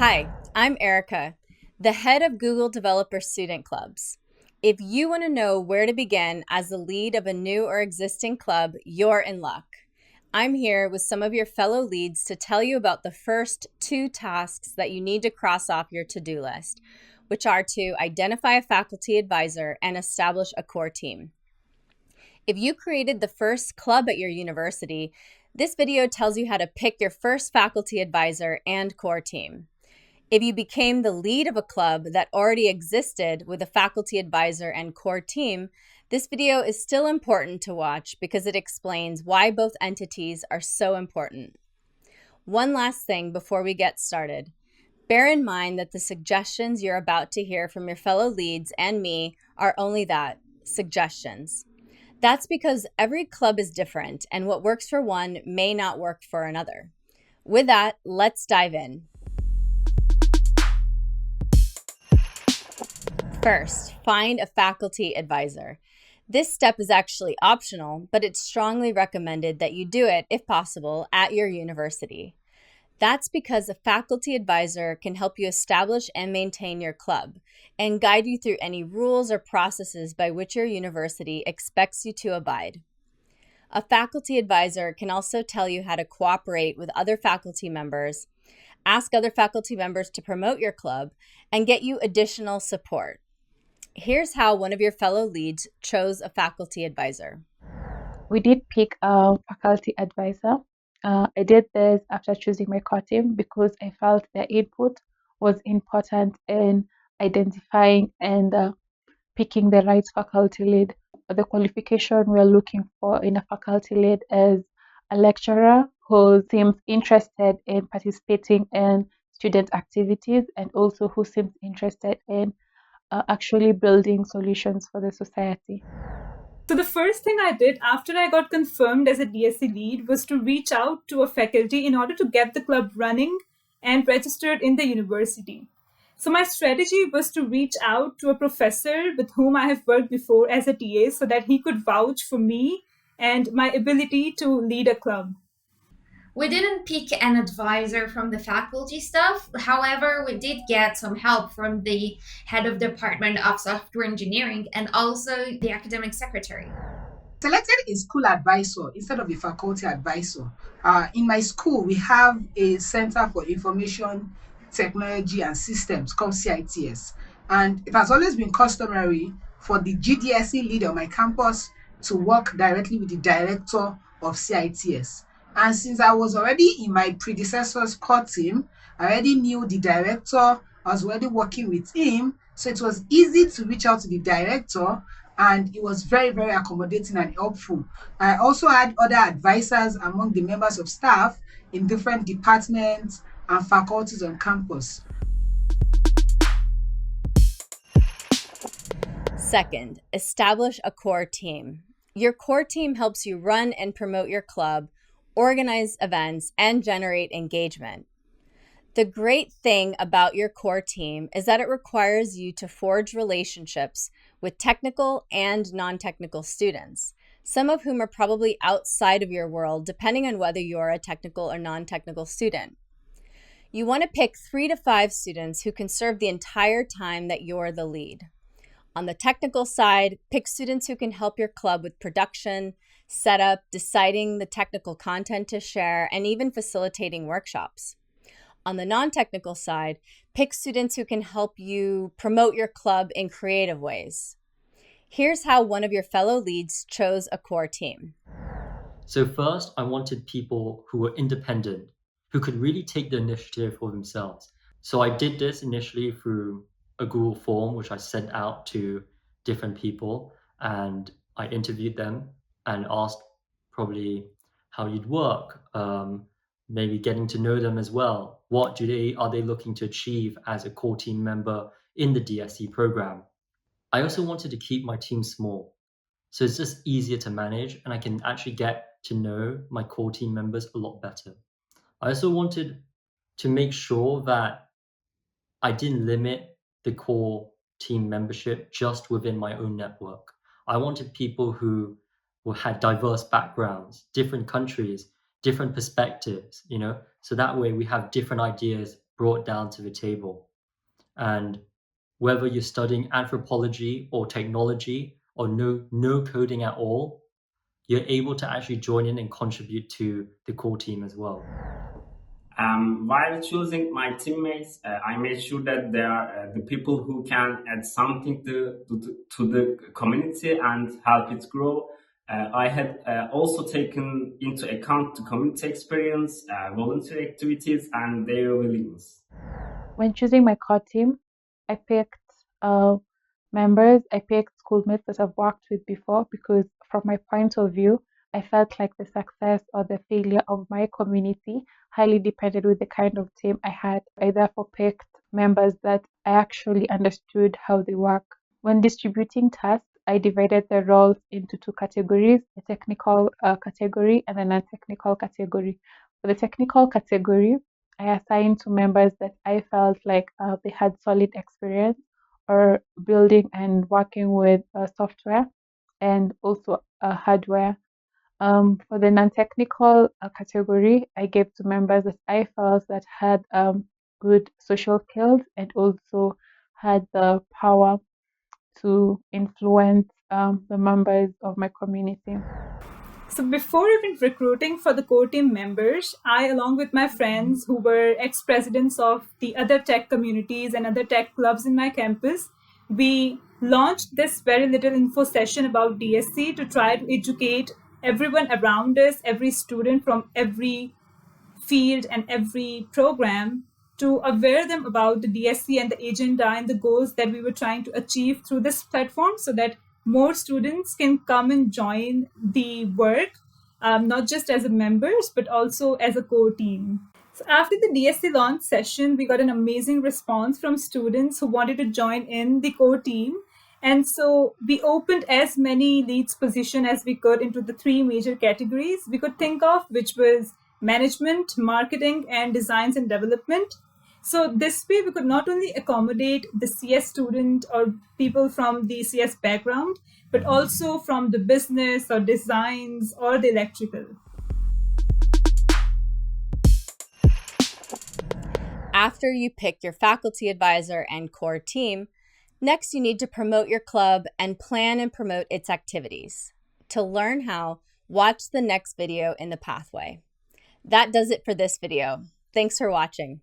Hi, I'm Erica, the head of Google Developer Student Clubs. If you want to know where to begin as the lead of a new or existing club, you're in luck. I'm here with some of your fellow leads to tell you about the first two tasks that you need to cross off your to-do list, which are to identify a faculty advisor and establish a core team. If you created the first club at your university, this video tells you how to pick your first faculty advisor and core team. If you became the lead of a club that already existed with a faculty advisor and core team, this video is still important to watch because it explains why both entities are so important. One last thing before we get started. Bear in mind that the suggestions you're about to hear from your fellow leads and me are only that, suggestions. That's because every club is different and what works for one may not work for another. With that, let's dive in. First, find a faculty advisor. This step is actually optional, but it's strongly recommended that you do it, if possible, at your university. That's because a faculty advisor can help you establish and maintain your club and guide you through any rules or processes by which your university expects you to abide. A faculty advisor can also tell you how to cooperate with other faculty members, ask other faculty members to promote your club, and get you additional support. Here's how one of your fellow leads chose a faculty advisor. We did pick a faculty advisor. I did this after choosing my core team because I felt their input was important in identifying and picking the right faculty lead. The qualification we're looking for in a faculty lead is a lecturer who seems interested in participating in student activities and also who seems interested in actually building solutions for the society. So the first thing I did after I got confirmed as a DSC lead was to reach out to a faculty in order to get the club running and registered in the university. So my strategy was to reach out to a professor with whom I have worked before as a TA so that he could vouch for me and my ability to lead a club. We didn't pick an advisor from the faculty staff. However, we did get some help from the head of department of software engineering and also the academic secretary. Selected a school advisor instead of a faculty advisor. In my school, we have a Center for Information Technology and Systems called CITS. And it has always been customary for the GDSE leader on my campus to work directly with the director of CITS. And since I was already in my predecessor's core team, I already knew the director, I was already working with him. So it was easy to reach out to the director and it was very, very accommodating and helpful. I also had other advisors among the members of staff in different departments and faculties on campus. Second, establish a core team. Your core team helps you run and promote your club, organize events, and generate engagement. The great thing about your core team is that it requires you to forge relationships with technical and non-technical students, some of whom are probably outside of your world, depending on whether you're a technical or non-technical student. You want to pick 3 to 5 students who can serve the entire time that you're the lead. On the technical side, pick students who can help your club with production, setup, deciding the technical content to share, and even facilitating workshops. On the non-technical side, pick students who can help you promote your club in creative ways. Here's how one of your fellow leads chose a core team. So first, I wanted people who were independent, who could really take the initiative for themselves. So I did this initially through a Google form, which I sent out to different people, and I interviewed them and asked probably how you'd work, maybe getting to know them as well. What are they looking to achieve as a core team member in the DSC program? I also wanted to keep my team small, so it's just easier to manage and I can actually get to know my core team members a lot better. I also wanted to make sure that I didn't limit the core team membership just within my own network. I wanted people who had diverse backgrounds, different countries, different perspectives, so that way we have different ideas brought down to the table. And whether you're studying anthropology or technology or no coding at all, you're able to actually join in and contribute to the core team as well. While choosing my teammates, I made sure that they are the people who can add something to the community and help it grow. I had also taken into account the community experience, volunteer activities, and their willingness. When choosing my core team, I picked schoolmates that I've worked with before because, from my point of view, I felt like the success or the failure of my community highly depended with the kind of team I had. I therefore picked members that I actually understood how they work. When distributing tasks, I divided the roles into two categories, a technical category and a non-technical category. For the technical category, I assigned to members that I felt like they had solid experience or building and working with software and also hardware. For the non-technical category, I gave to members that I felt that had good social skills and also had the power to influence the members of my community. So before even recruiting for the core team members, I, along with my friends who were ex-presidents of the other tech communities and other tech clubs in my campus, we launched this very little info session about DSC to try to educate everyone around us, every student from every field and every program, to aware them about the DSC and the agenda and the goals that we were trying to achieve through this platform, so that more students can come and join the work, not just as a members, but also as a core team. So after the DSC launch session, we got an amazing response from students who wanted to join in the core team. And so we opened as many leads position as we could into the three major categories we could think of, which was management, marketing, and designs and development. So this way we could not only accommodate the CS student or people from the CS background, but also from the business or designs or the electrical. After you pick your faculty advisor and core team, next you need to promote your club and plan and promote its activities. To learn how, watch the next video in the pathway. That does it for this video. Thanks for watching.